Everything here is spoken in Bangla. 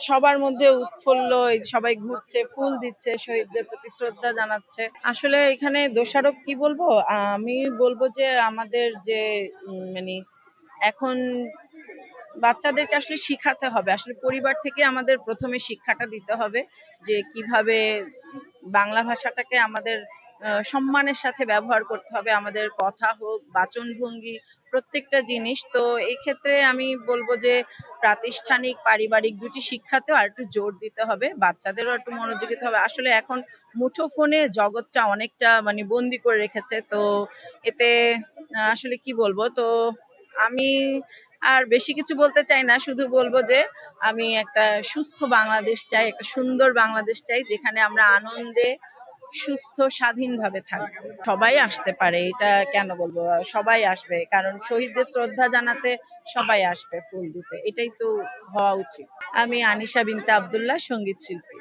সবার মধ্যে উৎফুল্ল, এই সবাই ঘুরছে, ফুল দিচ্ছে, শহীদদের প্রতি শ্রদ্ধা জানাচ্ছে। আসলে এখানে দোষারোপ কি বলবো, আমি বলবো যে আমাদের যে মানে এখন বাচ্চাদেরকে আসলে শিখাতে হবে, আসলে পরিবার থেকে আমাদের প্রথমে শিক্ষাটা দিতে হবে যে কিভাবে বাংলা ভাষাটাকে আমাদের সম্মানের সাথে ব্যবহার করতে হবে, আমাদের কথা হোক, বাচনভঙ্গি, প্রত্যেকটা জিনিস। তো এই ক্ষেত্রে আমি বলবো যে প্রাতিষ্ঠানিক পারিবারিক দুটি শিক্ষাতেও আর একটু জোর দিতে হবে, বাচ্চাদেরও একটু মনোযোগী দিতে হবে। আসলে এখন মুঠোফোনে জগৎটা অনেকটা বন্দি করে রেখেছে, তো এতে আসলে কি বলবো, তো আমি আর বেশি কিছু বলতে চাই না, শুধু বলবো যে আমি একটা সুস্থ বাংলাদেশ চাই, একটা সুন্দর বাংলাদেশ চাই, যেখানে আমরা আনন্দে সুস্থ স্বাধীনভাবে থাকবো। সবাই আসতে পারে, এটা কেন বলবো, সবাই আসবে, কারণ শহীদদের শ্রদ্ধা জানাতে সবাই আসবে ফুল দিতে, এটাই তো হওয়া উচিত। আমি আনিশা বিনতে আব্দুল্লাহ, সঙ্গীত শিল্পী।